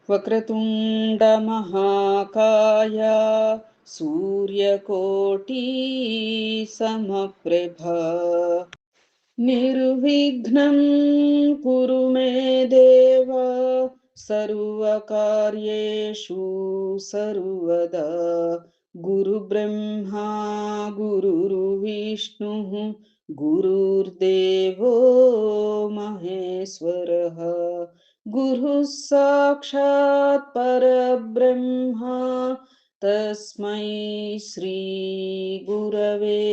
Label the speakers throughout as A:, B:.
A: వక్రతుండ మహాకాయ సూర్యకోటి సమప్రభ నిర్విఘ్నం కురు మే దేవ సర్వకార్యేషు సర్వదా గురు బ్రహ్మా గురుర్విష్ణు గురుర్దేవో మహేశ్వరః గురు సాక్షాత్ పరబ్రహ్మ తస్మై శ్రీ గురవే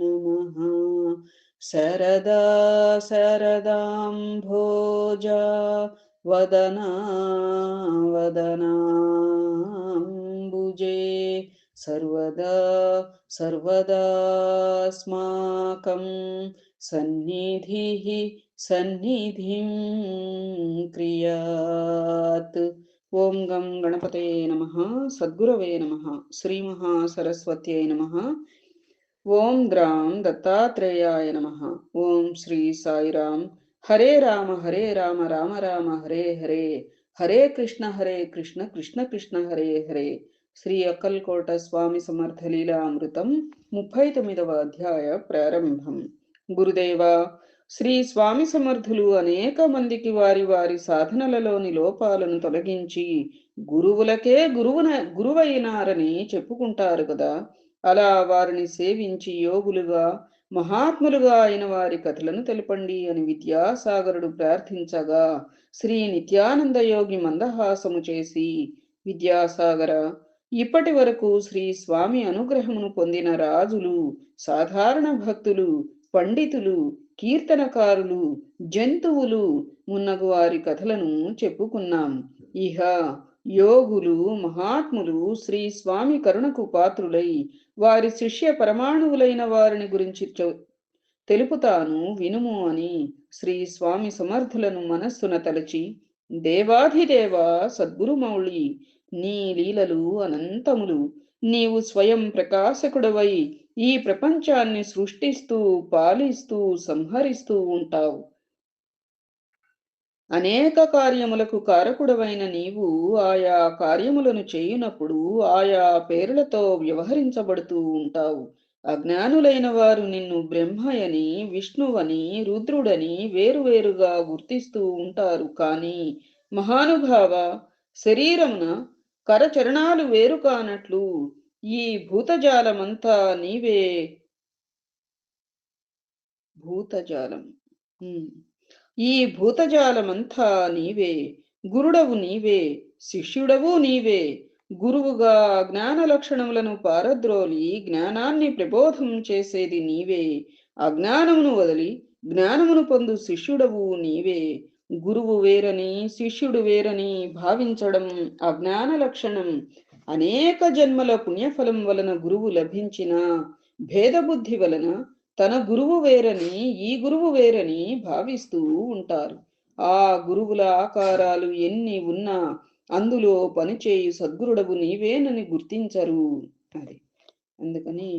A: నమః. శరదా శరదాంభోజ వదనా వదనాంబుజే సర్వదా సర్వదాస్మాకం సన్నిధిః సన్నిధిం క్రియాత్. ఓం గం గణపతయే నమః. సద్గురవే నమః. శ్రీ మహాసరస్వత్యై నమః. ఓం గ్రాం దత్తాత్రేయాయ నమః. ఓం శ్రీ సాయిరామ్. హరే రామ రామ రామ హరే హరే, హరే కృష్ణ కృష్ణ కృష్ణ హరే హరే. శ్రీ అక్కల్కోట స్వామి సమర్థ లీలామృతం 39వ అధ్యాయ ప్రారంభం. గురుదేవ, శ్రీ స్వామి సమర్థులు అనేక మందికి వారి వారి సాధనలలోని లోపాలను తొలగించి గురువులకే గురువైనారని చెప్పుకుంటారు కదా. అలా వారిని సేవించి యోగులుగా మహాత్ములుగా అయిన వారి కథలను తెలపండి అని విద్యాసాగరుడు ప్రార్థించగా శ్రీ నిత్యానంద యోగి మందహాసము చేసి, విద్యాసాగర, ఇప్పటి వరకు శ్రీ స్వామి అనుగ్రహమును పొందిన రాజులు, సాధారణ భక్తులు, పండితులు, కీర్తనకారులు, జంతువులు మున్నగు వారి కథలను చెప్పుకున్నాం. ఇహ యోగులు మహాత్ములు శ్రీ స్వామి కరుణకు పాత్రులై వారి శిష్య పరమాణువులైన వారిని గురించి తెలుపుతాను వినుము అని శ్రీ స్వామి సమర్థులను మనస్సున తలచి, దేవాధిదేవ సద్గురుమౌళి, నీ లీలలు అనంతములు. నీవు స్వయం ప్రకాశకుడవై ఈ ప్రపంచాన్ని సృష్టిస్తూ పాలిస్తూ సంహరిస్తూ ఉంటావు. అనేక కార్యములకు కారకుడవైన నీవు ఆయా కార్యములను చేయునప్పుడు ఆయా పేర్లతో వ్యవహరించబడుతూ ఉంటావు. అజ్ఞానులైన వారు నిన్ను బ్రహ్మయని, విష్ణువని, రుద్రుడని వేరువేరుగా గుర్తిస్తూ ఉంటారు. కానీ మహానుభావ, శరీరమున కరచరణాలు వేరు కానట్లు ఈ భూతజాలమంతా నీవే. భూతజాలం ఈ భూతజాలమంతా నీవే. గురుడవు నీవే, శిష్యుడవు నీవే. గురువుగా జ్ఞాన లక్షణములను పారద్రోలి జ్ఞానాన్ని ప్రబోధం చేసేది నీవే. అజ్ఞానమును వదిలి జ్ఞానమును పొందు శిష్యుడవు నీవే. గురువు వేరని శిష్యుడు వేరని భావించడం అజ్ఞాన లక్షణం. అనేక జన్మల పుణ్యఫలం వలన గురువు లభించిన భేదబుద్ధి వలన తన గురువు వేరని ఈ గురువు వేరని భావిస్తూ ఉంటారు. ఆ గురువుల ఆకారాలు ఎన్ని ఉన్నా అందులో పనిచేయు సద్గురుడవు నీవేనని గుర్తించరు. అది అందుకని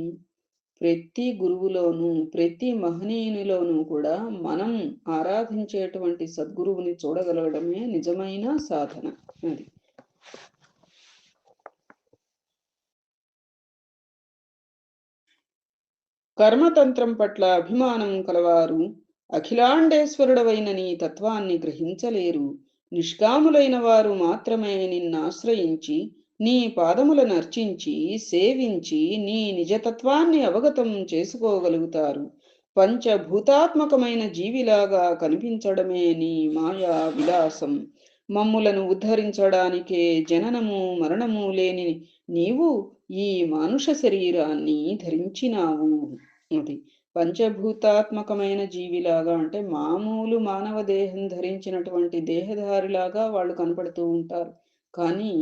A: ప్రతి గురువులోనూ ప్రతి మహనీయునిలోనూ కూడా మనం ఆరాధించేటువంటి సద్గురువుని చూడగలగడమే నిజమైన సాధన. అది కర్మతంత్రం పట్ల అభిమానం కలవారు అఖిలాండేశ్వరుడవైన నీ తత్వాన్ని గ్రహించలేరు. నిష్కాములైన వారు మాత్రమే నిన్నాశ్రయించి నీ పాదములను అర్చించి సేవించి నీ నిజతత్వాన్ని అవగతం చేసుకోగలుగుతారు. పంచభూతాత్మకమైన జీవిలాగా కనిపించడమే నీ మాయా విలాసం. మమ్ములను ఉద్ధరించడానికే జననము మరణము లేని నీవు ఈ మానుష శరీరాన్ని ధరించినావు. అది పంచభూతాత్మకమైన జీవిలాగా అంటే మామూలు మానవ దేహం ధరించినటువంటి దేహధారిలాగా వాళ్ళు కనపడుతూ ఉంటారు. కానీ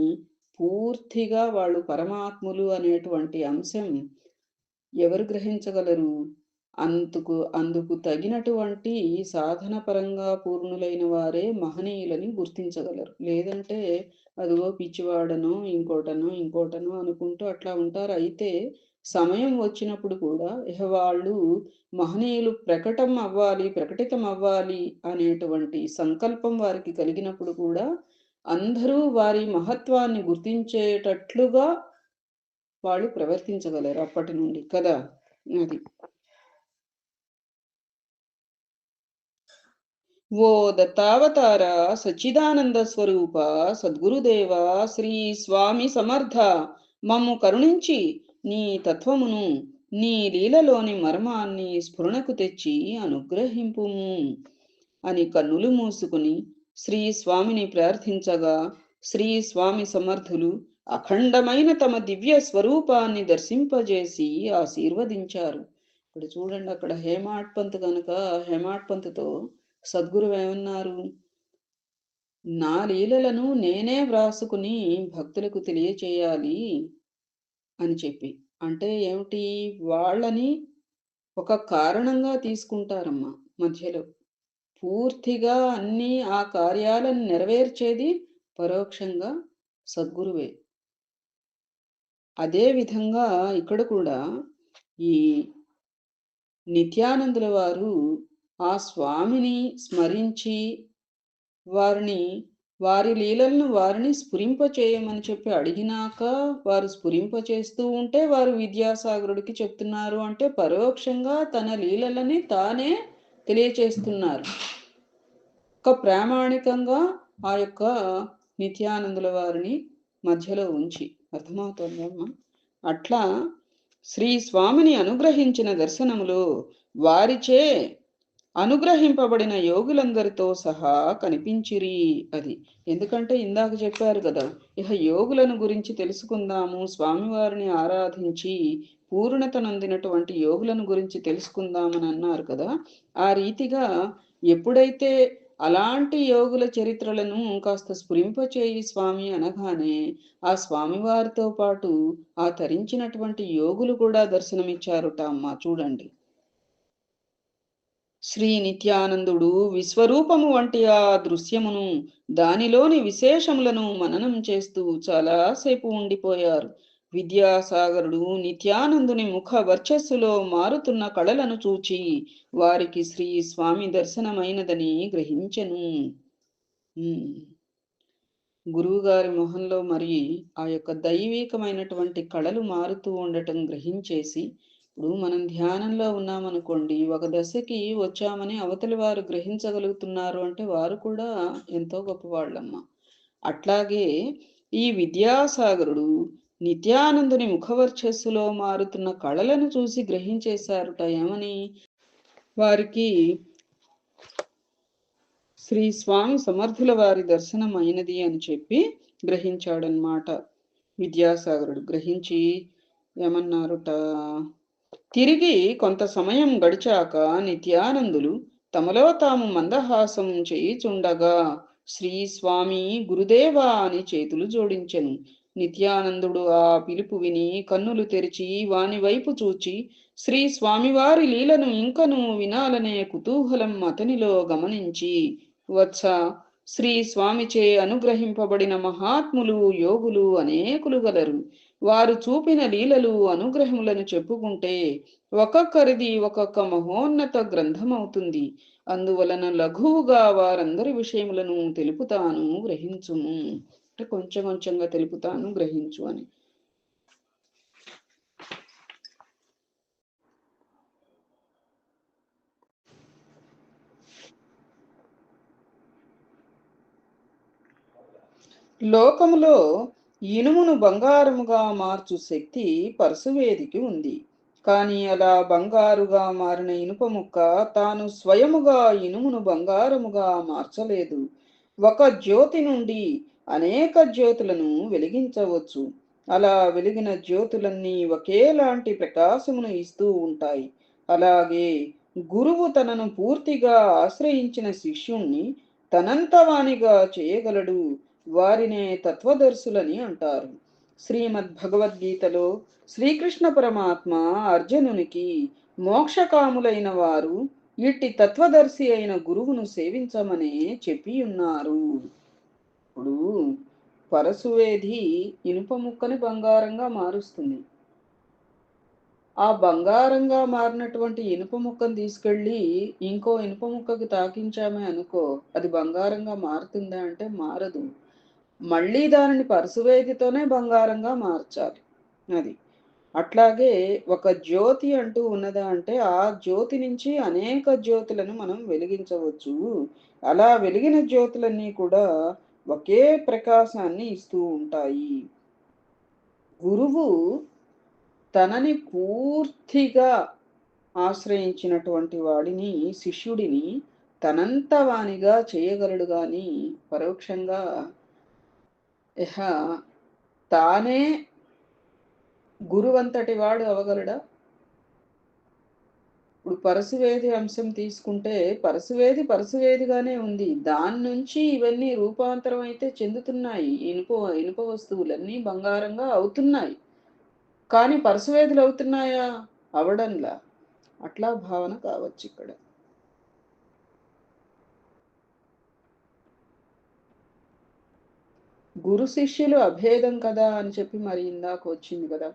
A: పూర్తిగా వాళ్ళు పరమాత్ములు అనేటువంటి అంశం ఎవరు గ్రహించగలరు? అందుకు తగినటువంటి సాధన పరంగా పూర్ణులైన వారే మహనీయులని గుర్తించగలరు. లేదంటే అదిగో పిచ్చివాడనో ఇంకోటనో అనుకుంటూ అట్లా ఉంటారు. అయితే సమయం వచ్చినప్పుడు కూడా వాళ్ళు మహనీయులు ప్రకటితం అవ్వాలి అనేటువంటి సంకల్పం వారికి కలిగినప్పుడు కూడా అందరూ వారి మహత్వాన్ని గుర్తించేటట్లుగా వాళ్ళు ప్రవర్తించగలరు అప్పటి నుండి కదా. అది ఓ దత్తావతార సచ్చిదానంద స్వరూప సద్గురుదేవ శ్రీ స్వామి సమర్థ, మమ్ము కరుణించి నీ తత్వమును, నీ లీలలోని మర్మాన్ని స్ఫురణకు తెచ్చి అనుగ్రహింపుము అని కన్నులు మూసుకుని శ్రీ స్వామిని ప్రార్థించగా శ్రీ స్వామి సమర్థులు అఖండమైన తమ దివ్య స్వరూపాన్ని దర్శింపజేసి ఆశీర్వదించారు. ఇప్పుడు చూడండి, అక్కడ హేమాడ్ పంత్ కనుక హేమాడ్ పంత్తో సద్గురు ఏమన్నారు? నా లీలలను నేనే వ్రాసుకుని భక్తులకు తెలియచేయాలి అని చెప్పి. అంటే ఏమిటి? వాళ్ళని ఒక కారణంగా తీసుకుంటారమ్మా మధ్యలో. పూర్తిగా అన్ని ఆ కార్యాలను నెరవేర్చేది పరోక్షంగా సద్గురువే. అదే విధంగా ఇక్కడ కూడా ఈ నిత్యానందుల వారు ఆ స్వామిని స్మరించి వారిని, వారి లీలలను వారిని స్ఫురింపచేయమని చెప్పి అడిగినాక వారు స్ఫురింపచేస్తూ ఉంటే వారు విద్యాసాగరుడికి చెప్తున్నారు అంటే పరోక్షంగా తన లీలలని తానే తెలియచేస్తున్నారు. ఒక ప్రామాణికంగా ఆ యొక్క నిత్యానందుల వారిని మధ్యలో ఉంచి. అర్థమవుతోందమ్మా? అట్లా శ్రీ స్వామిని అనుగ్రహించిన దర్శనములో వారిచే అనుగ్రహింపబడిన యోగులందరితో సహా కనిపించిరి. అది ఎందుకంటే ఇందాక చెప్పారు కదా, ఇహ యోగులను గురించి తెలుసుకుందాము, స్వామివారిని ఆరాధించి పూర్ణత నొందినటువంటి యోగులను గురించి తెలుసుకుందామని అన్నారు కదా. ఆ రీతిగా ఎప్పుడైతే అలాంటి యోగుల చరిత్రలను కాస్త స్ఫురింపచేయి స్వామి అనగానే ఆ స్వామివారితో పాటు ఆ తరించినటువంటి యోగులు కూడా దర్శనమిచ్చారుట అమ్మా. చూడండి, శ్రీ నిత్యానందుడు విశ్వరూపము వంటి ఆ దృశ్యమును, దానిలోని విశేషములను మననం చేస్తూ చాలాసేపు ఉండిపోయారు. విద్యాసాగరుడు నిత్యానందుని ముఖ వర్చస్సులో మారుతున్న కళలను చూచి వారికి శ్రీ స్వామి దర్శనమైనదని గ్రహించెను. గురువుగారి మొహంలో మరి ఆ యొక్క దైవికమైనటువంటి కళలు మారుతూ ఉండటం గ్రహించేసి, ఇప్పుడు మనం ధ్యానంలో ఉన్నామనుకోండి, ఒక దశకి వచ్చామని అవతలి వారు గ్రహించగలుగుతున్నారు అంటే వారు కూడా ఎంతో గొప్పవాళ్ళమ్మ. అట్లాగే ఈ విద్యాసాగరుడు నిత్యానందుని ముఖవర్చస్సులో మారుతున్న కళలను చూసి గ్రహించేశారుట. ఏమని? వారికి శ్రీ స్వామి సమర్థుల వారి దర్శనం అయినది అని చెప్పి గ్రహించాడనమాట. విద్యాసాగరుడు గ్రహించి ఏమన్నారుట? తిరిగి కొంత సమయం గడిచాక నిత్యానందులు తమలో తాము మందహాసం చేయుచుండగా శ్రీ స్వామి గురుదేవా అని చేతులు జోడించెను. నిత్యానందుడు ఆ పిలుపు విని కన్నులు తెరిచి వాని వైపు చూచి శ్రీ స్వామివారి లీలను ఇంకను వినాలనే కుతూహలం అతనిలో గమనించి, వత్స, శ్రీ స్వామిచే అనుగ్రహింపబడిన మహాత్ములు యోగులు అనేకులు గలరు. వారు చూపిన లీలలు అనుగ్రహములను చెప్పుకుంటే ఒక్కొక్కరిది ఒక్కొక్క మహోన్నత గ్రంథమవుతుంది. అందువలన లఘువుగా వారందరి విషయములను తెలుపుతాను, గ్రహించుము. అంటే కొంచెం కొంచెంగా తెలుపుతాను, గ్రహించు అని. లోకములో ఇనుమును బంగారముగా మార్చు శక్తి పరశువేదికి ఉంది. కానీ అలా బంగారుగా మారిన ఇనుప ముక్క తాను స్వయముగా ఇనుమును బంగారముగా మార్చలేదు. ఒక జ్యోతి నుండి అనేక జ్యోతులను వెలిగించవచ్చు. అలా వెలిగిన జ్యోతులన్నీ ఒకేలాంటి ప్రకాశమును ఇస్తూ ఉంటాయి. అలాగే గురువు తనను పూర్తిగా ఆశ్రయించిన శిష్యుణ్ణి తనంతవానిగా చేయగలడు. వారినే తత్వదర్శులని అంటారు. శ్రీమద్ భగవద్గీతలో శ్రీకృష్ణ పరమాత్మ అర్జునునికి మోక్షకాములైన వారు ఇట్టి తత్వదర్శి అయిన గురువును సేవించమనే చెప్పి ఉన్నారు. ఇప్పుడు పరశువేది ఇనుప ముక్కని బంగారంగా మారుస్తుంది. ఆ బంగారంగా మారినటువంటి ఇనుప ముక్కను తీసుకెళ్ళి ఇంకో ఇనుప ముక్కకి తాకించామే అనుకో, అది బంగారంగా మారుతుందా అంటే మారదు. మళ్ళీ దానిని పరశువేదితోనే బంగారంగా మార్చాలి. అది. అట్లాగే ఒక జ్యోతి అంటూ ఉన్నదా అంటే, ఆ జ్యోతి నుంచి అనేక జ్యోతులను మనం వెలిగించవచ్చు. అలా వెలిగిన జ్యోతులన్నీ కూడా ఒకే ప్రకాశాన్ని ఇస్తూ ఉంటాయి. గురువు తనని పూర్తిగా ఆశ్రయించినటువంటి వాడిని, శిష్యుడిని తనంత వానిగా చేయగలడు గాని, పరోక్షంగా ఇహ తానే గురువంతటి వాడు అవ్వగలడా? ఇప్పుడు పరశువేది అంశం తీసుకుంటే, పరశువేదిగానే ఉంది. దాని నుంచి ఇవన్నీ రూపాంతరం అయితే చెందుతున్నాయి. ఇనుప వస్తువులన్నీ బంగారంగా అవుతున్నాయి. కానీ పరశువేదులు అవుతున్నాయా? అవడంలా. అట్లా భావన కావచ్చిక్కడ. గురు శిష్యులు అభేదం కదా అని చెప్పి మరి ఇందాక వచ్చింది కదా.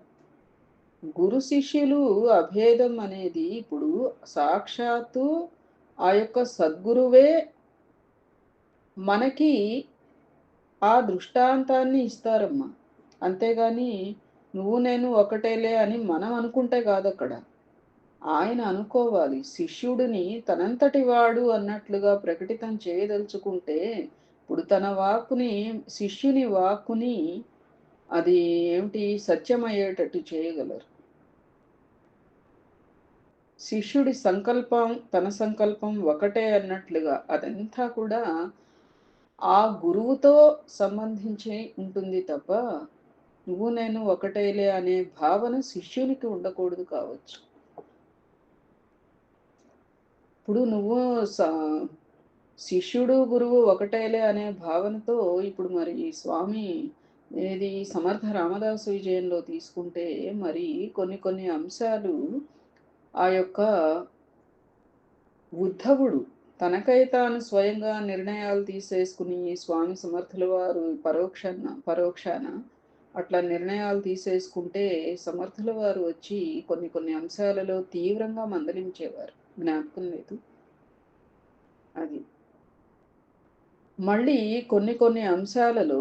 A: గురు శిష్యులు అభేదం అనేది ఇప్పుడు సాక్షాత్తు ఆ యొక్క సద్గురువే మనకి ఆ దృష్టాంతాన్ని ఇస్తారమ్మా. అంతేగాని నువ్వు నేను ఒకటేలే అని మనం అనుకుంటే కాదక్కడ. ఆయన అనుకోవాలి. శిష్యుడిని తనంతటి వాడు అన్నట్లుగా ప్రకటితం చేయదలుచుకుంటే, ఇప్పుడు తన వాక్కుని, శిష్యుని వాక్కుని అది ఏమిటి సత్యమయ్యేటట్టు చేయగలరు. శిష్యుడి సంకల్పం, తన సంకల్పం ఒకటే అన్నట్లుగా అదంతా కూడా ఆ గురువుతో సంబంధించి ఉంటుంది తప్ప, నువ్వు నేను ఒకటేలే అనే భావన శిష్యునికి ఉండకూడదు కావచ్చు. ఇప్పుడు నువ్వు స శిష్యుడు, గురువు ఒకటేలే అనే భావనతో ఇప్పుడు మరి స్వామి ఏది సమర్థ రామదాసు విజయంలో తీసుకుంటే మరి కొన్ని కొన్ని అంశాలు ఆ యొక్క ఉద్ధవుడు తనకై తాను స్వయంగా నిర్ణయాలు తీసేసుకుని స్వామి సమర్థుల వారు పరోక్షాన అట్లా నిర్ణయాలు తీసేసుకుంటే సమర్థుల వారు వచ్చి కొన్ని కొన్ని అంశాలలో తీవ్రంగా మందలించేవారు. జ్ఞాపకం లేదు అది. మళ్ళీ కొన్ని కొన్ని అంశాలలో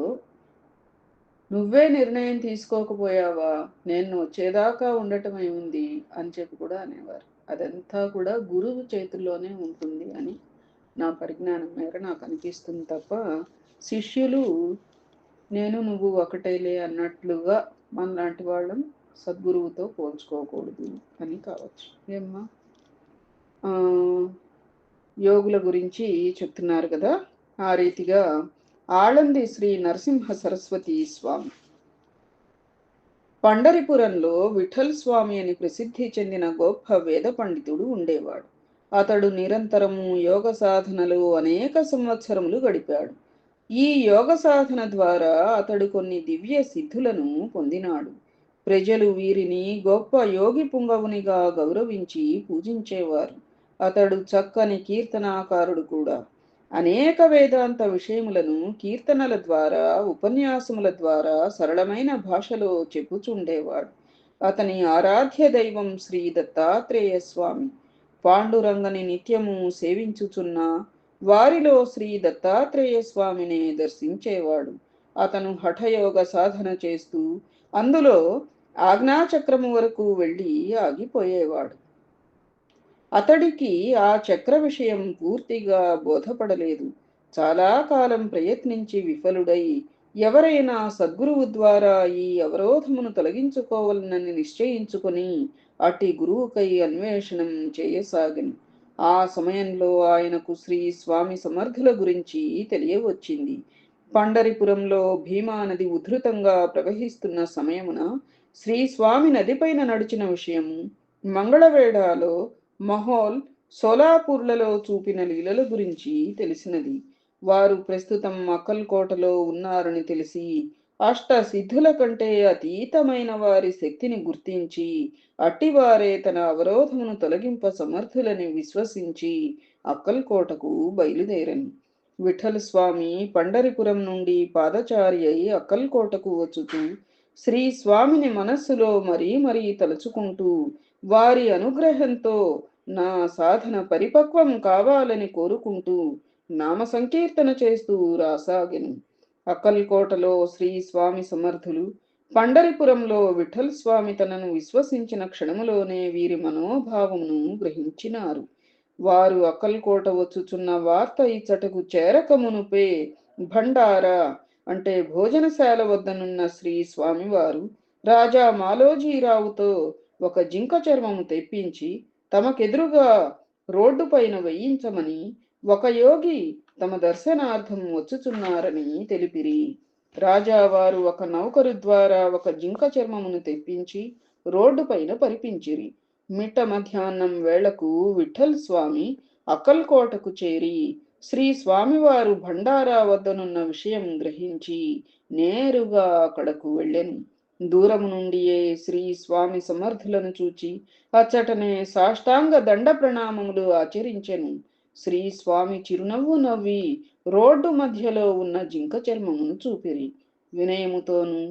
A: నువ్వే నిర్ణయం తీసుకోకపోయావా, నేను వచ్చేదాకా ఉండటమే ఉంది అని చెప్పి కూడా అనేవారు. అదంతా కూడా గురువు చేతుల్లోనే ఉంటుంది అని నా పరిజ్ఞానం మేర నాకు అనిపిస్తుంది తప్ప, శిష్యులు నేను నువ్వు ఒకటేలే అన్నట్లుగా మనలాంటి వాళ్ళం సద్గురువుతో పోల్చుకోకూడదు అని కావచ్చు. ఏమ్మా యోగుల గురించి చెప్తున్నారు కదా, ఆ రీతిగా ఆళంది శ్రీ నరసింహ సరస్వతి స్వామి పండరిపురంలో విఠల్ స్వామి అని ప్రసిద్ధి చెందిన గొప్ప వేద పండితుడు ఉండేవాడు. అతడు నిరంతరము యోగ సాధనలో అనేక సంవత్సరములు గడిపాడు. ఈ యోగ సాధన ద్వారా అతడు కొన్ని దివ్య సిద్ధులను పొందినాడు. ప్రజలు వీరిని గొప్ప యోగి పుంగవునిగా గౌరవించి పూజించేవారు. అతడు చక్కని కీర్తనాకారుడు కూడా. అనేక వేదాంత విషయములను కీర్తనల ద్వారా, ఉపన్యాసముల ద్వారా సరళమైన భాషలో చెప్పుచుండేవాడు. అతని ఆరాధ్య దైవం శ్రీ దత్తాత్రేయ స్వామి. పాండురంగని నిత్యము సేవించుచున్న వారిలో శ్రీ దత్తాత్రేయ స్వామిని దర్శించేవాడు. అతను హఠయోగ సాధన చేస్తూ అందులో ఆజ్ఞాచక్రము వరకు వెళ్ళి ఆగిపోయేవాడు. అతడికి ఆ చక్ర విషయం పూర్తిగా బోధపడలేదు. చాలా కాలం ప్రయత్నించి విఫలుడై ఎవరైనా సద్గురువు ద్వారా ఈ అవరోధమును తొలగించుకోవాలని నిశ్చయించుకొని అట్టి గురువుకై అన్వేషణం చేయసాగిన. ఆ సమయంలో ఆయనకు శ్రీ స్వామి సమర్థుల గురించి తెలియవచ్చింది. పండరిపురంలో భీమా నది ఉధృతంగా ప్రవహిస్తున్న సమయమున శ్రీ స్వామి నదిపైన నడిచిన విషయము, మంగళవేడాలో మహోల్, సోలాపూర్లలో చూపిన లీలల గురించి తెలిసినది. వారు ప్రస్తుతం అక్కల్కోటలో ఉన్నారని తెలిసి అష్ట సిద్ధుల కంటే అతీతమైన వారి శక్తిని గుర్తించి అట్టివారే తన అవరోధమును తొలగింప సమర్థులని విశ్వసించి అక్కల్కోటకు బయలుదేరను. విఠల స్వామి పండరిపురం నుండి పాదచారి అయి అక్కల్కోటకు వచ్చుతూ శ్రీ స్వామిని మనస్సులో మరీ మరీ తలుచుకుంటూ వారి అనుగ్రహంతో నా సాధన పరిపక్వం కావాలని కోరుకుంటూ నామ సంకీర్తన చేస్తూ రాసాగెను. అక్కల్కోటలో శ్రీ స్వామి సమర్థులు, పండరిపురంలో విఠల్ స్వామి తనను విశ్వసించిన క్షణములోనే వీరి మనోభావమును గ్రహించినారు. వారు అక్కల్కోట వచ్చుచున్న వార్త ఇచ్చటకు చేరకమునుపే భండార అంటే భోజనశాల వద్దనున్న శ్రీ స్వామివారు రాజా మాలోజీరావుతో ఒక జింక చర్మము తెప్పించి తమకెదురుగా రోడ్డు పైన వేయించమని, ఒక యోగి తమ దర్శనార్థం వచ్చుచున్నారని తెలిపిరి. రాజావారు ఒక నౌకరు ద్వారా ఒక జింక చర్మమును తెప్పించి రోడ్డు పైన పరిపించిరి. మిట్ట మధ్యాహ్నం వేళకు విఠల్ స్వామి అక్కల్కోటకు చేరి శ్రీ స్వామివారు భండారా వద్దనున్న విషయం గ్రహించి నేరుగా అక్కడకు వెళ్ళెను. దూరము నుండియే శ్రీ స్వామి సమర్థులను చూచి అచ్చటనే సాష్టాంగ దండ ప్రణామములు ఆచరించెను. శ్రీ స్వామి చిరునవ్వు నవ్వి రోడ్డు మధ్యలో ఉన్న జింక చర్మమును చూపిరి. వినయముతోనూ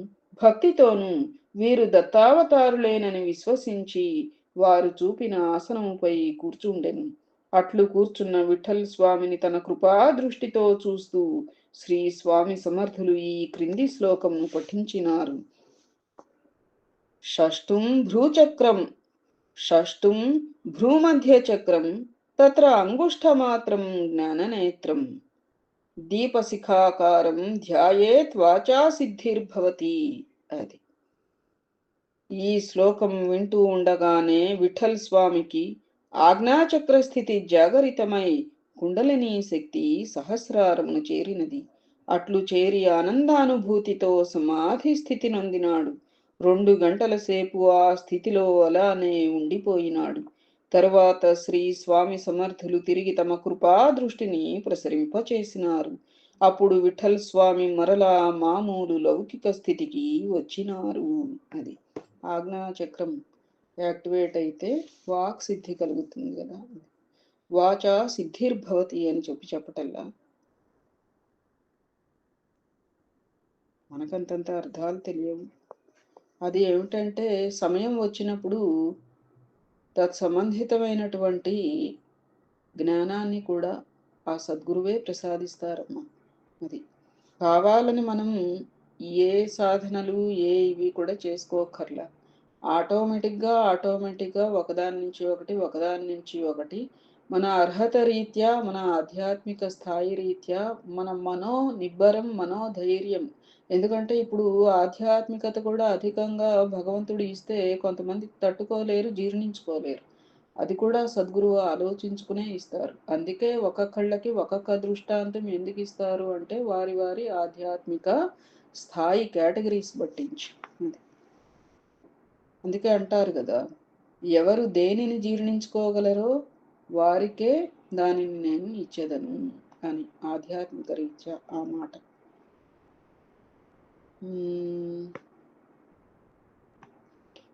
A: భక్తితోనూ వీరు దత్తావతారులేనని విశ్వసించి వారు చూపిన ఆసనముపై కూర్చుండెను. అట్లు కూర్చున్న విఠల్ స్వామిని తన కృపా దృష్టితో చూస్తూ శ్రీ స్వామి సమర్థులు ఈ క్రింది శ్లోకమును పఠించినారు. షష్ఠుం భ్రూచక్రం షష్ఠుం భ్రూమధ్యచక్రం తత్ర అంగుష్ఠమాత్రం జ్ఞాననేత్రం దీపశిఖాకారం ధ్యాయేత్ వాచా సిద్ధిర్భవతి. అది ఈ శ్లోకం వింటూ ఉండగానే విఠల్ స్వామికి ఆజ్ఞాచక్ర స్థితి జాగరితమై కుండలిని శక్తి సహస్రారమును చేరినది. అట్లు చేరి ఆనందానుభూతితో సమాధి స్థితి నొందినాడు. 2 గంటల సేపు ఆ స్థితిలో అలానే ఉండిపోయినాడు. తరువాత శ్రీ స్వామి సమర్థులు తిరిగి తమ కృపా దృష్టిని ప్రసరింపచేసినారు. అప్పుడు విఠల్ స్వామి మరలా మామూలు లౌకిక స్థితికి వచ్చినారు. అది ఆజ్ఞాచక్రం యాక్టివేట్ అయితే వాక్ సిద్ధి కలుగుతుంది కదా. వాచా సిద్ధిర్భవతి అని చెప్పటల్లా మనకంతంత అర్థాలు తెలియవు. అది ఏమిటంటే సమయం వచ్చినప్పుడు తత్సంబంధితమైనటువంటి జ్ఞానాన్ని కూడా ఆ సద్గురువే ప్రసాదిస్తారమ్మా. అది కావాలని మనం ఏ సాధనలు ఇవి కూడా చేసుకోకర్లా. ఆటోమేటిక్గా ఒకదాని నుంచి ఒకటి మన అర్హత రీత్యా, మన ఆధ్యాత్మిక స్థాయి రీత్యా, మన నిబ్బరం మనోధైర్యం. ఎందుకంటే ఇప్పుడు ఆధ్యాత్మికత కూడా అధికంగా భగవంతుడు ఇస్తే కొంతమంది తట్టుకోలేరు, జీర్ణించుకోలేరు. అది కూడా సద్గురువు ఆలోచించుకునే ఇస్తారు. అందుకే ఒక్కొక్కళ్ళకి ఒక్కొక్క దృష్టాంతం ఎందుకు ఇస్తారు అంటే వారి వారి ఆధ్యాత్మిక స్థాయి కేటగిరీస్ బట్టించి. అందుకే అంటారు కదా, ఎవరు దేనిని జీర్ణించుకోగలరో వారికే దానిని నేను ఇచ్చేదను అని ఆధ్యాత్మిక రీత్యా ఆ మాట.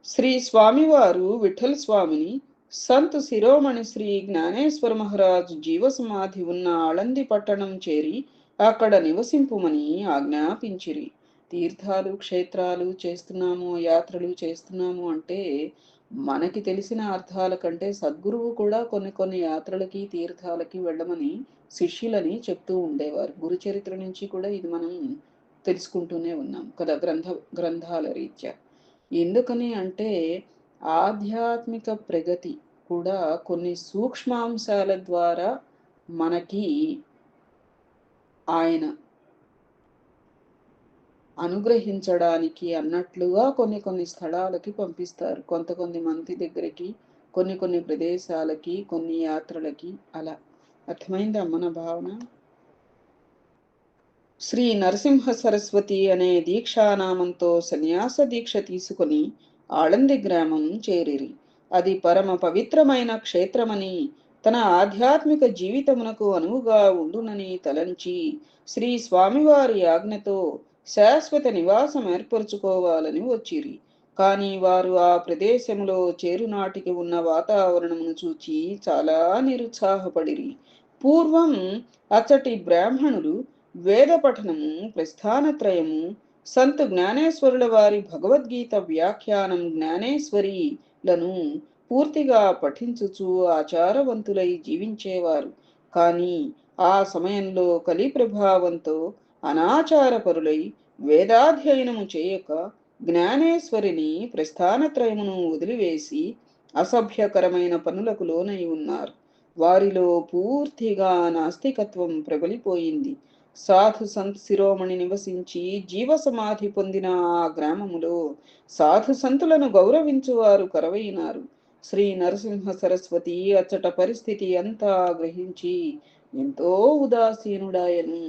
A: శ్రీ స్వామివారు విఠల్ స్వామిని సంత్ శిరోమణి శ్రీ జ్ఞానేశ్వర మహారాజు జీవ సమాధి ఉన్న ఆళంది పట్టణం చేరి అక్కడ నివసింపుమని ఆజ్ఞాపించిరి. తీర్థాలు క్షేత్రాలు చేస్తున్నాము, యాత్రలు చేస్తున్నాము అంటే మనకి తెలిసిన అర్థాల కంటే సద్గురువు కూడా కొన్ని యాత్రలకి తీర్థాలకి వెళ్ళమని శిష్యులని చెప్తూ ఉండేవారు. గురు చరిత్ర నుంచి కూడా ఇది మనం తెలుసుకుంటూనే ఉన్నాం కదా, గ్రంథాల రీత్యా. ఎందుకని అంటే ఆధ్యాత్మిక ప్రగతి కూడా కొన్ని సూక్ష్మాంశాల ద్వారా మనకి ఆయన అనుగ్రహించడానికి అన్నట్లుగా కొన్ని స్థలాలకి పంపిస్తారు. కొంతమంది దగ్గరికి, కొన్ని ప్రదేశాలకి, కొన్ని యాత్రలకి. అలా అర్థమైందా మన భావన? శ్రీ నరసింహ సరస్వతి అనే దీక్షానామంతో సన్యాస దీక్ష తీసుకొని ఆళంది గ్రామం చేరిరి. అది పరమ పవిత్రమైన క్షేత్రమని, తన ఆధ్యాత్మిక జీవితమునకు అనువుగా ఉండునని తలంచి శ్రీ స్వామివారి ఆజ్ఞతో శాశ్వత నివాసం ఏర్పరచుకోవాలని వచ్చిరి. కాని వారు ఆ ప్రదేశంలో చేరునాటికి ఉన్న వాతావరణమును చూచి చాలా నిరుత్సాహపడిరి. పూర్వం అచ్చటి బ్రాహ్మణులు వేద పఠనము, ప్రస్థానత్రయము, సంత్ జ్ఞానేశ్వరుల వారి భగవద్గీత వ్యాఖ్యానం జ్ఞానేశ్వరిలను పూర్తిగా పఠించుచు ఆచారవంతులై జీవించేవారు. కానీ ఆ సమయంలో కలి ప్రభావంతో అనాచారపరులై వేదాధ్యయనము చేయక జ్ఞానేశ్వరిని ప్రస్థానత్రయమును వదిలివేసి అసభ్యకరమైన పనులకు లోనై ఉన్నారు. వారిలో పూర్తిగా నాస్తికత్వం ప్రబలిపోయింది. సాధు సంత్ శిరోమణి నివసించి జీవ సమాధి పొందిన ఆ గ్రామములో సాధు సంతులను గౌరవించువారు కరవైనారు. శ్రీ నరసింహ సరస్వతి అచ్చట పరిస్థితి అంతా గ్రహించి ఎంతో ఉదాసీనుడాయను.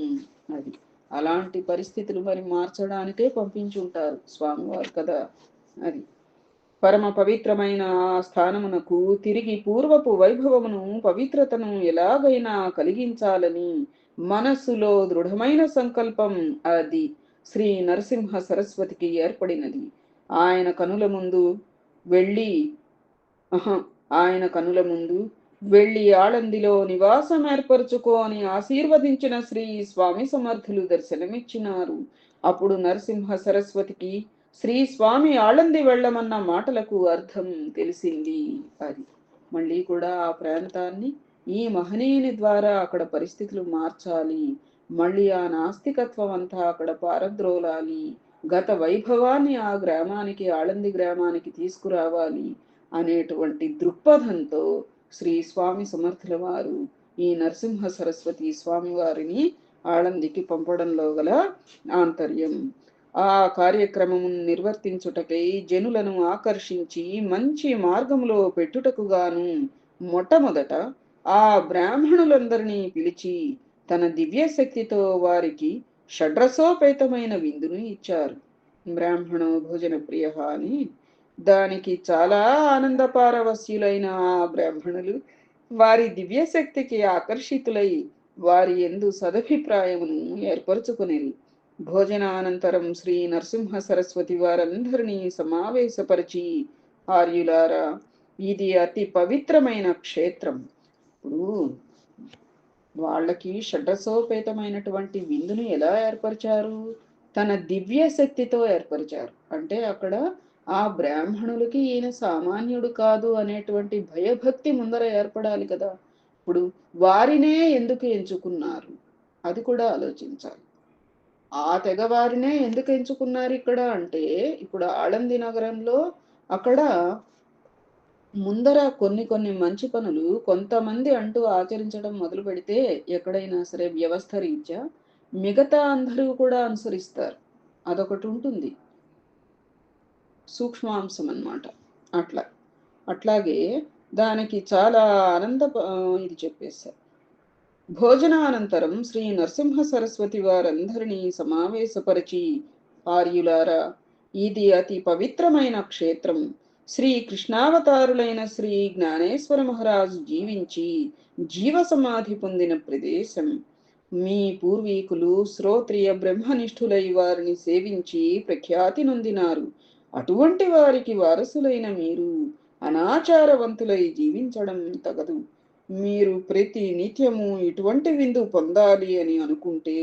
A: అది అలాంటి పరిస్థితులు మరి మార్చడానికే పంపించుంటారు స్వామివారు కదా. అది పరమ పవిత్రమైన ఆ స్థానమునకు తిరిగి పూర్వపు వైభవమును పవిత్రతను ఎలాగైనా కలిగించాలని మనస్సులో దృఢమైన సంకల్పం అది శ్రీ నరసింహ సరస్వతికి ఏర్పడినది. ఆయన కనుల ముందు వెళ్ళి అహ ఆయన కనుల ముందు వెళ్ళి ఆళందిలో నివాసం ఏర్పరచుకోని ఆశీర్వదించిన శ్రీ స్వామి సమర్థులు దర్శనమిచ్చినారు. అప్పుడు నరసింహ సరస్వతికి శ్రీ స్వామి ఆళంది వెళ్ళమన్న మాటలకు అర్థం తెలిసింది. అది మళ్ళీ కూడా ఆ ప్రాంతాన్ని ఈ మహనీయుని ద్వారా అక్కడ పరిస్థితులు మార్చాలి. మళ్ళీ ఆ నాస్తికత్వం అంతా అక్కడ పారద్రోలాలి. గత వైభవాన్ని ఆ గ్రామానికి, ఆళంది గ్రామానికి తీసుకురావాలి అనేటువంటి దృక్పథంతో శ్రీ స్వామి సమర్థుల వారు ఈ నరసింహ సరస్వతి స్వామి వారిని ఆళందికి పంపడంలో గల ఆంతర్యం. ఆ కార్యక్రమము నిర్వర్తించుటకై జనులను ఆకర్షించి మంచి మార్గంలో పెట్టుటకు గాను మొట్టమొదట ఆ బ్రాహ్మణులందరినీ పిలిచి తన దివ్య శక్తితో వారికి షడ్రసోపేతమైన విందును ఇచ్చారు. బ్రాహ్మణో భోజన ప్రియ అని. దానికి చాలా ఆనందపారవస్యులైన ఆ బ్రాహ్మణులు వారి దివ్యశక్తికి ఆకర్షితులై వారి యందు సదభిప్రాయమును ఏర్పరచుకునేది. భోజనానంతరం శ్రీ నరసింహ సరస్వతి వారందరినీ సమావేశపరిచి, ఆర్యులారా, ఇది అతి పవిత్రమైన క్షేత్రం. ఇప్పుడు వాళ్ళకి షడ్రసోపేతమైనటువంటి విందును ఎలా ఏర్పరిచారు? తన దివ్య శక్తితో ఏర్పరిచారు. అంటే అక్కడ ఆ బ్రాహ్మణులకి ఈయన సామాన్యుడు కాదు అనేటువంటి భయభక్తి ముందర ఏర్పడాలి కదా. ఇప్పుడు వారినే ఎందుకు ఎంచుకున్నారు అది కూడా ఆలోచించాలి. ఆ తెగవారినే ఎందుకు ఎంచుకున్నారు ఇక్కడ అంటే, ఇప్పుడు ఆళంది నగరంలో అక్కడ ముందర కొన్ని కొన్ని మంచి పనులు కొంతమంది అంటూ ఆచరించడం మొదలు పెడితే ఎక్కడైనా సరే వ్యవస్థ రీత్యా మిగతా అందరూ కూడా అనుసరిస్తారు. అదొకటి ఉంటుంది, సూక్ష్మాంశం అన్నమాట. అట్లా అట్లాగే దానికి చాలా ఆనంద ఇది చెప్పేశారు. భోజనానంతరం శ్రీ నరసింహ సరస్వతి వారందరినీ సమావేశపరిచి, ఆర్యులారా, ఇది అతి పవిత్రమైన క్షేత్రం. శ్రీ కృష్ణావతారులైన శ్రీ జ్ఞానేశ్వర మహారాజు జీవించి జీవ సమాధి పొందిన ప్రదేశం. మీ పూర్వీకులు శ్రోత్రియ బ్రహ్మనిష్ఠులై వారిని సేవించి ప్రఖ్యాతి నొందినారు. అటువంటి వారికి వారసులైన మీరు అనాచారవంతులై జీవించడం తగదు. మీరు ప్రతి నిత్యము ఇటువంటి విందు పొందాలి అని అనుకుంటే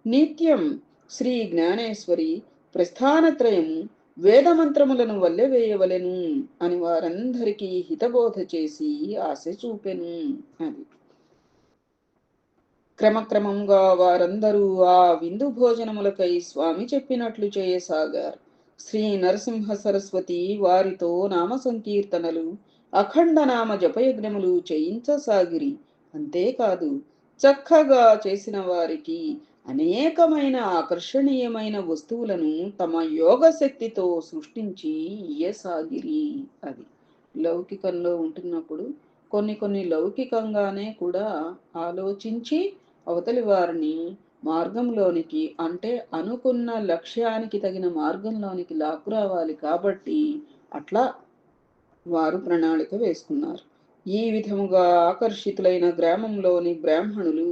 A: నిత్యం శ్రీ జ్ఞానేశ్వరి ప్రస్థానత్రయము వేదమంత్రములను వల్లెవేయవలెను అని వారందరికీ హితబోధ చేసి ఆశ చూపెను. అది క్రమక్రమంగా వారందరూ ఆ విందు భోజనములకై స్వామి చెప్పినట్లు చేయసాగారు. శ్రీ నరసింహ సరస్వతి వారితో నామ సంకీర్తనలు, అఖండ నామ జపయజ్ఞములు చేయించసాగిరి. అంతేకాదు చక్కగా చేసిన వారికి అనేకమైన ఆకర్షణీయమైన వస్తువులను తమ యోగ శక్తితో సృష్టించి ఇయ్యసాగిరి. అది లౌకికంలో ఉంటున్నప్పుడు కొన్ని కొన్ని లౌకికంగానే కూడా ఆలోచించి అవతలి వారిని మార్గంలోనికి, అంటే అనుకున్న లక్ష్యానికి తగిన మార్గంలోనికి లాక్కురావాలి. కాబట్టి అట్లా వారు ప్రణాళిక వేసుకున్నారు. ఈ విధముగా ఆకర్షితులైన గ్రామంలోని బ్రాహ్మణులు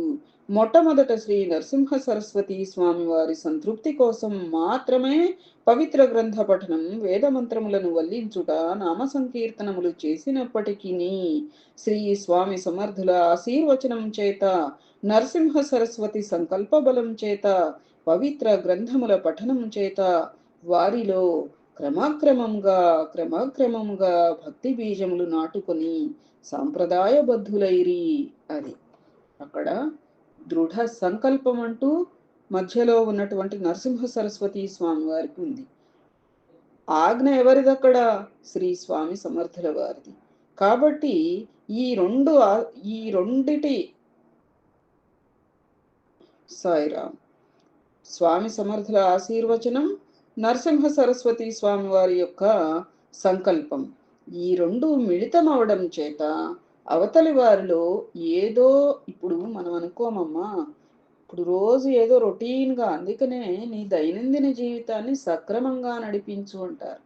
A: మొట్టమొదట శ్రీ నరసింహ సరస్వతి స్వామి వారి సంతృప్తి కోసం మాత్రమే పవిత్ర గ్రంథ పఠనం, వేదమంత్రములను వల్లించుట, నామ సంకీర్తనములు చేసినప్పటికీ శ్రీ స్వామి సమర్థుల ఆశీర్వచనం చేత, నరసింహ సరస్వతి సంకల్ప బలం చేత, పవిత్ర గ్రంథముల పఠనం చేత వారిలో క్రమక్రమంగా భక్తి బీజములు నాటుకొని సాంప్రదాయబద్ధులైరి. అది అక్కడ దృఢ సంకల్పం అంటూ మధ్యలో ఉన్నటువంటి నరసింహ సరస్వతి స్వామి వారికి ఉంది. ఆజ్ఞ ఎవరిదక్కడ? శ్రీ స్వామి సమర్థుల వారిది. కాబట్టి ఈ రెండు ఈ రెండిటి సాయిరాం స్వామి సమర్థుల ఆశీర్వచనం, నరసింహ సరస్వతి స్వామి వారి యొక్క సంకల్పం, ఈ రెండు మిళితం అవడం చేత అవతలి వారిలో ఏదో, ఇప్పుడు మనం అనుకోమమ్మా, ఇప్పుడు రోజు ఏదో రొటీన్గా, అందుకనే నీ దైనందిన జీవితాన్ని సక్రమంగా నడిపించు అంటారు.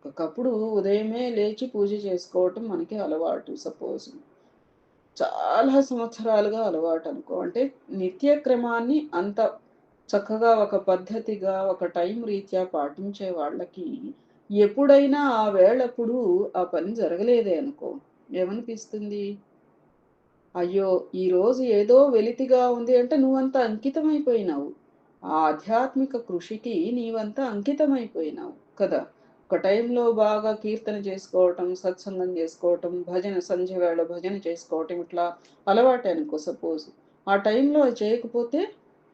A: ఒకప్పుడు ఉదయమే లేచి పూజ చేసుకోవటం మనకి అలవాటు, సపోజ్ చాలా సంవత్సరాలుగా అలవాటు అనుకో. అంటే నిత్య క్రమాన్ని అంత చక్కగా ఒక పద్ధతిగా ఒక టైం రీత్యా పాటించే వాళ్ళకి ఎప్పుడైనా ఆ వేళప్పుడు ఆ పని జరగలేదే అనుకో, ఏమనిపిస్తుంది? అయ్యో, ఈరోజు ఏదో వెలితిగా ఉంది అంటే నువ్వంత అంకితమైపోయినావు. ఆ ఆధ్యాత్మిక కృషికి నీవంతా అంకితమైపోయినావు కదా. ఒక టైంలో బాగా కీర్తన చేసుకోవటం, సత్సంగం చేసుకోవటం, భజన సంధ్య వేళ భజన చేసుకోవటం, ఇట్లా అలవాటే అనుకో సపోజ్. ఆ టైంలో చేయకపోతే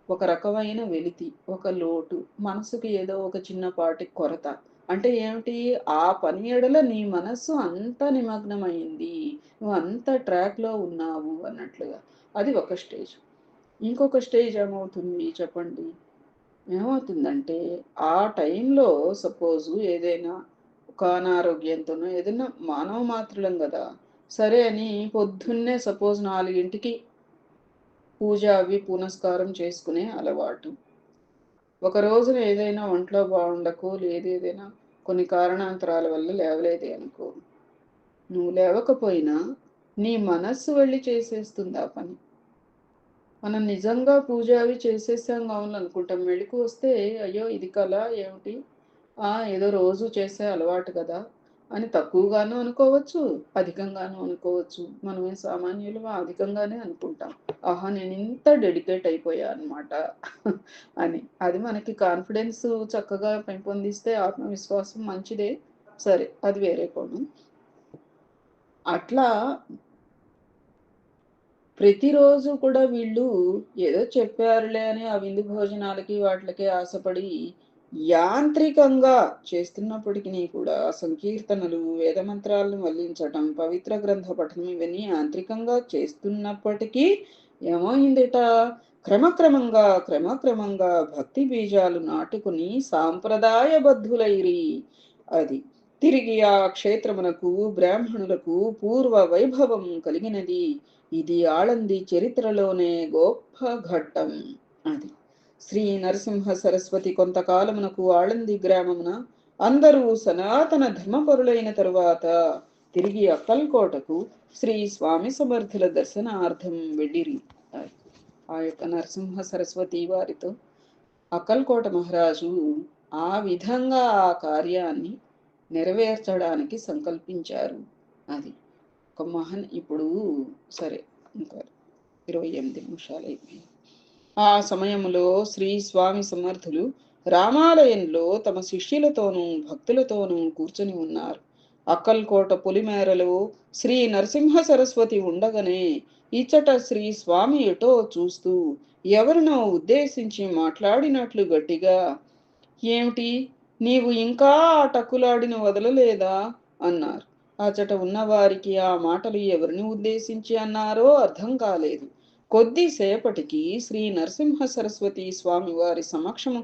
A: ఒక రకమైన వెలితి, ఒక లోటు, మనసుకి ఏదో ఒక చిన్నపాటి కొరత. అంటే ఏమిటి? ఆ పని ఎడల నీ మనస్సు అంత నిమగ్నమైంది, నువ్వు అంత ట్రాక్లో ఉన్నావు అన్నట్లుగా. అది ఒక స్టేజ్. ఇంకొక స్టేజ్ ఏమవుతుంది చెప్పండి? ఏమవుతుందంటే ఆ టైంలో సపోజు ఏదైనా ఒక అనారోగ్యంతోనో ఏదైనా మానవ మాత్రులం కదా, సరే అని పొద్దున్నే సపోజ్ 4కి పూజ అవి పునస్కారం చేసుకునే అలవాటు. ఒక రోజున ఏదైనా ఒంట్లో బాగుండకో, లేదు ఏదైనా కొన్ని కారణాంతరాల వల్ల లేవలేదే అనుకో, నువ్వు లేవకపోయినా నీ మనస్సు వెళ్ళి చేసేస్తుంది ఆ పని. మనం నిజంగా పూజ అవి చేసేసాం కావాలి అనుకుంటాం. మెళుకు వస్తే అయ్యో ఇది కల ఏమిటి? ఏదో రోజు చేసే అలవాటు కదా అని తక్కువగాను అనుకోవచ్చు, అధికంగాను అనుకోవచ్చు. మనమే సామాన్యులు అధికంగానే అనుకుంటాం. ఆహా, నేను ఇంత డెడికేట్ అయిపోయా అనమాట అని. అది మనకి కాన్ఫిడెన్స్ చక్కగా పెంపొందిస్తే ఆత్మవిశ్వాసం మంచిదే. సరే, అది వేరే కోణం. అట్లా ప్రతిరోజు కూడా వీళ్ళు ఏదో చెప్పారులే అని ఆ విందు భోజనాలకి వాటిలకి ఆశపడి యాంత్రికంగా చేస్తున్నప్పటికీ కూడా సంకీర్తనలు, వేద మంత్రాలను వల్లించటం, పవిత్ర గ్రంథ పఠనం ఇవన్నీ యాంత్రికంగా చేస్తున్నప్పటికీ ఏమైందిట? క్రమక్రమంగా భక్తి బీజాలు నాటుకుని సాంప్రదాయబద్ధులైరి. అది తిరిగి ఆ క్షేత్రమునకు బ్రాహ్మణులకు పూర్వ వైభవం కలిగినది. ఇది ఆళంది చరిత్రలోనే గొప్ప ఘట్టం. అది శ్రీ నరసింహ సరస్వతి కొంతకాలమునకు ఆళంది గ్రామమున అందరూ సనాతన ధర్మపరులైన తరువాత తిరిగి అక్కల్కోటకు శ్రీ స్వామి సమర్థుల దర్శనార్థం వెళ్ళిరి. ఆ యొక్క నరసింహ సరస్వతి వారితో అక్కల్కోట మహారాజు ఆ విధంగా ఆ కార్యాన్ని నెరవేర్చడానికి సంకల్పించారు. అది ఒక ఇప్పుడు సరే, ఇంకా 28 నిమిషాలు అయిపోయింది. ఆ సమయంలో శ్రీ స్వామి సమర్థులు రామాలయంలో తమ శిష్యులతోనూ భక్తులతోనూ కూర్చొని ఉన్నారు. అక్కల్కోట పొలిమేరలో శ్రీ నరసింహ సరస్వతి ఉండగానే ఇచ్చట శ్రీ స్వామి ఎటో చూస్తూ ఎవరినో ఉద్దేశించి మాట్లాడినట్లు గట్టిగా, ఏమిటి, నీవు ఇంకా ఆ టక్కులాడిని వదలలేదా అన్నారు. అచట ఉన్నవారికి ఆ మాటలు ఎవరిని ఉద్దేశించి అన్నారో అర్థం కాలేదు. కొద్దిసేపటికి శ్రీ నరసింహ సరస్వతి స్వామివారి సమక్షము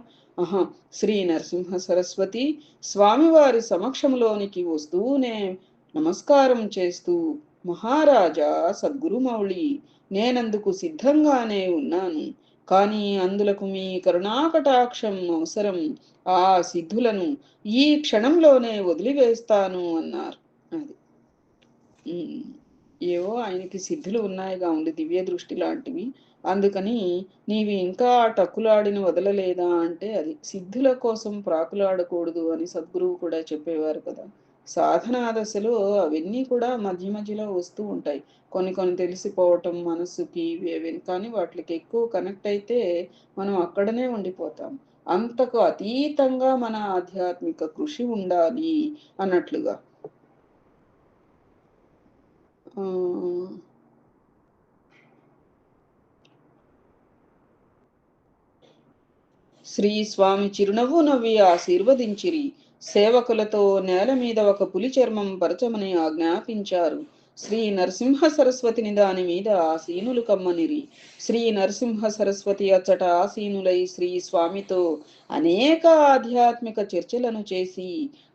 A: శ్రీ నరసింహ సరస్వతి స్వామివారి సమక్షంలోనికి వస్తూనే నమస్కారం చేస్తూ, మహారాజా సద్గురుమౌళి, నేనందుకు సిద్ధంగానే ఉన్నాను. కానీ అందులకు మీ కరుణాకటాక్షం అవసరం. ఆ సిద్ధులను ఈ క్షణంలోనే వదిలివేస్తాను అన్నారు. అది ఏవో ఆయనకి సిద్ధులు ఉన్నాయిగా ఉండి, దివ్య దృష్టి లాంటివి. అందుకని నీవి ఇంకా టక్కులాడిన వదలలేదా అంటే, అది సిద్ధుల కోసం ప్రాకులాడకూడదు అని సద్గురువు కూడా చెప్పేవారు కదా. సాధనా దశలో అవన్నీ కూడా మధ్య మధ్యలో వస్తూ ఉంటాయి. కొన్ని కొన్ని తెలిసిపోవటం మనస్సుకి కానీ వాటికి ఎక్కువ కనెక్ట్ అయితే మనం అక్కడనే ఉండిపోతాం. అంతకు అతీతంగా మన ఆధ్యాత్మిక కృషి ఉండాలి అన్నట్లుగా. శ్రీ స్వామి చిరునవ్వు నవ్వి ఆశీర్వదించిరి. సేవకులతో నేల మీద ఒక పులి చర్మం పరచమని ఆజ్ఞాపించారు. శ్రీ నరసింహ సరస్వతిని దాని మీద ఆసీనులు కమ్మనిరి. శ్రీ నరసింహ సరస్వతి అచ్చట ఆసీనులై శ్రీ స్వామితో అనేక ఆధ్యాత్మిక చర్చలను చేసి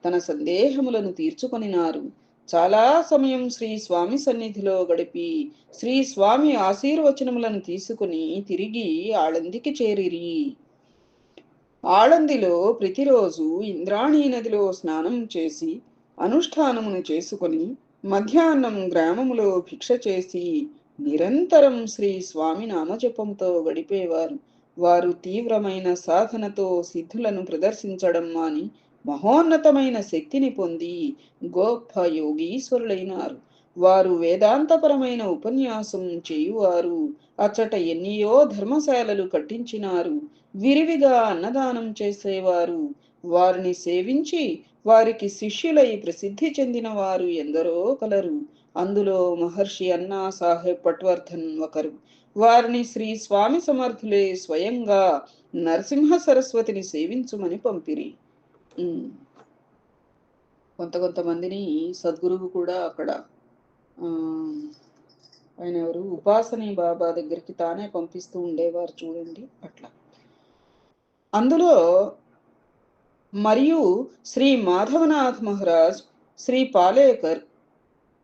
A: తన సందేహములను తీర్చుకొనినారు. చాలా సమయం శ్రీ స్వామి సన్నిధిలో గడిపి శ్రీ స్వామి ఆశీర్వచనములను తీసుకుని తిరిగి ఆళందికి చేరిరి. ఆళందిలో ప్రతిరోజు ఇంద్రాణీ నదిలో స్నానం చేసి అనుష్ఠానమును చేసుకొని మధ్యాహ్నం గ్రామములో భిక్ష చేసి నిరంతరం శ్రీ స్వామి నామజపంతో గడిపేవారు. వారు తీవ్రమైన సాధనతో సిద్ధులను ప్రదర్శించడం మాని మహోన్నతమైన శక్తిని పొంది గొప్ప యోగీశ్వరులైనారు. వారు వేదాంతపరమైన ఉపన్యాసం చేయువారు. అచ్చట ఎన్నియో ధర్మశాలలు కట్టించినారు. విరివిగా అన్నదానం చేసేవారు. వారిని సేవించి వారికి శిష్యులై ప్రసిద్ధి చెందిన వారు ఎందరో కలరు. అందులో మహర్షి అన్నా సాహెబ్ పట్వర్ధన్ ఒకరు. వారిని శ్రీ స్వామి సమర్థులే స్వయంగా నరసింహ సరస్వతిని సేవించుమని పంపిరి. కొంతమందిని సద్గురువు కూడా అక్కడ ఆయన ఎవరు ఉపాసనీ బాబా దగ్గరికి తానే పంపిస్తూ ఉండేవారు చూడండి. అట్లా అందులో మరియు శ్రీ మాధవనాథ్ మహారాజ్, శ్రీ పాలేకర్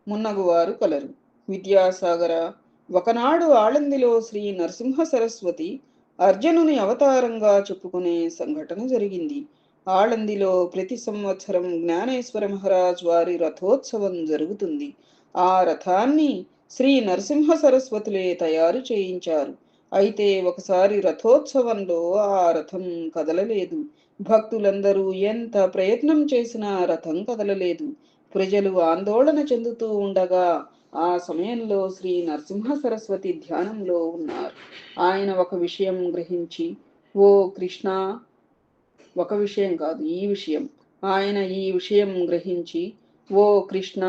A: మున్నగువారు కలరు. విద్యాసాగర ఒకనాడు ఆళందిలో శ్రీ నరసింహ సరస్వతి అర్జునుని అవతారంగా చెప్పుకునే సంఘటన జరిగింది. ఆళందిలో ప్రతి సంవత్సరం జ్ఞానేశ్వర మహారాజ్ వారి రథోత్సవం జరుగుతుంది. ఆ రథాన్ని శ్రీ నరసింహ సరస్వతులే తయారు చేయించారు. అయితే ఒకసారి రథోత్సవంలో ఆ రథం కదలలేదు. భక్తులందరూ ఎంత ప్రయత్నం చేసినా రథం కదలలేదు. ప్రజలు ఆందోళన చెందుతూ ఉండగా ఆ సమయంలో శ్రీ నరసింహ సరస్వతి ధ్యానంలో ఉన్నారు. ఆయన ఒక విషయం గ్రహించి, ఓ కృష్ణ, ఒక విషయం కాదు, ఈ విషయం, ఆయన ఈ విషయం గ్రహించి, ఓ కృష్ణ,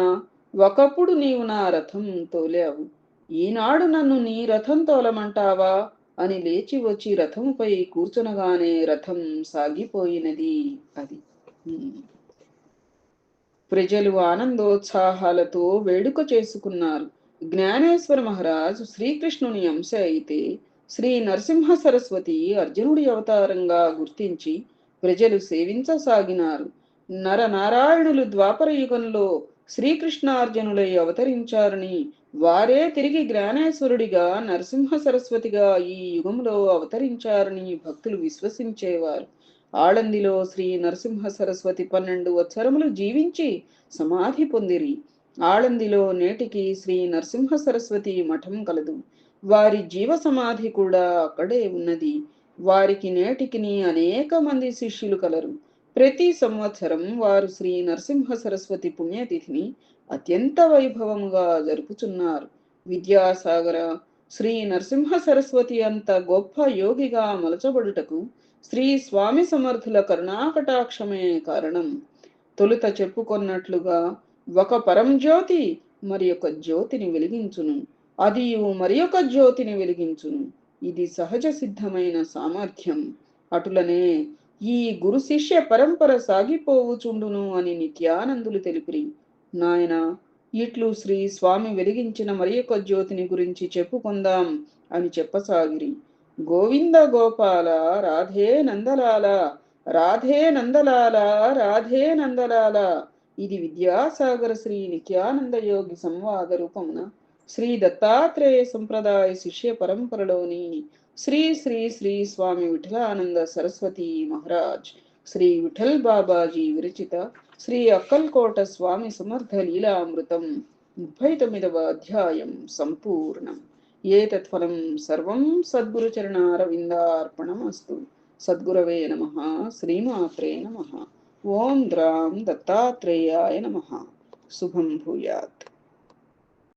A: ఒకప్పుడు నీవు నా రథం తోలావు, ఈనాడు నన్ను నీ రథం తోలమంటావా అని లేచి వచ్చి రథముపై కూర్చునగానే రథం సాగిపోయినది. అది ప్రజలు ఆనందోత్సాహాలతో వేడుక చేసుకున్నారు. జ్ఞానేశ్వర మహారాజ్ శ్రీకృష్ణుని అంశ అయితే శ్రీ నరసింహ సరస్వతి అర్జునుడి అవతారంగా గుర్తించి ప్రజలు సేవించసాగినారు. నరనారాయణులు ద్వాపర యుగంలో శ్రీకృష్ణార్జునులై అవతరించారని, వారే తిరిగి జ్ఞానేశ్వరుడిగా నరసింహ సరస్వతిగా ఈ యుగంలో అవతరించారని భక్తులు విశ్వసించేవారు. ఆళందిలో శ్రీ నరసింహ సరస్వతి 12 వత్సరములు జీవించి సమాధి పొందిరి. ఆళందిలో నేటికి శ్రీ నరసింహ సరస్వతి మఠం కలదు. వారి జీవ సమాధి కూడా అక్కడే ఉన్నది. వారికి నేటికిని అనేక మంది శిష్యులు కలరు. ప్రతి సంవత్సరం వారు శ్రీ నరసింహ సరస్వతి పుణ్యతిథిని అత్యంత వైభవముగా జరుపుచున్నారు. విద్యాసాగర, శ్రీ నరసింహ సరస్వతి అంత గొప్ప యోగిగా మలచబడుటకు శ్రీ స్వామి సమర్థుల కరుణాకటాక్షమే కారణం. తొలుత చెప్పుకొన్నట్లుగా ఒక పరంజ్యోతి మరి ఒక జ్యోతిని వెలిగించును, అది మరి ఒక జ్యోతిని వెలిగించును. ఇది సహజ సిద్ధమైన సామర్థ్యం. అటులనే ఈ గురు శిష్య పరంపర సాగిపోవుచుండును అని నిత్యానందులు తెలిపిరి. నాయన, ఇట్లు శ్రీ స్వామి వెలిగించిన మరి ఒక జ్యోతిని గురించి చెప్పుకుందాం అని చెప్పసాగిరి. గోవింద గోపాల, రాధే నందలాల, రాధే నందలాల, రాధే నందలాల. ఇది విద్యాసాగర శ్రీ నిత్యానంద యోగి సంవాద రూపమున శ్రీ దత్తాత్రేయ సంప్రదాయ శిష్య పరంపరలోని శ్రీ శ్రీ శ్రీ స్వామి విఠలానంద సరస్వతి మహారాజ్, శ్రీ విఠల్ బాబాజీ విరచిత శ్రీ అక్కల్కోట స్వామి సమర్థ లీలామృతం 39వ అధ్యాయం సంపూర్ణం. ఏతత్ఫలం సర్వం సద్గురుచరణారవిందార్పణమస్తు. సద్గురవే నమః. శ్రీమాత్రే నమః. ఓం ద్రాం దత్తాత్రేయాయ నమః. శుభం భూయాత్.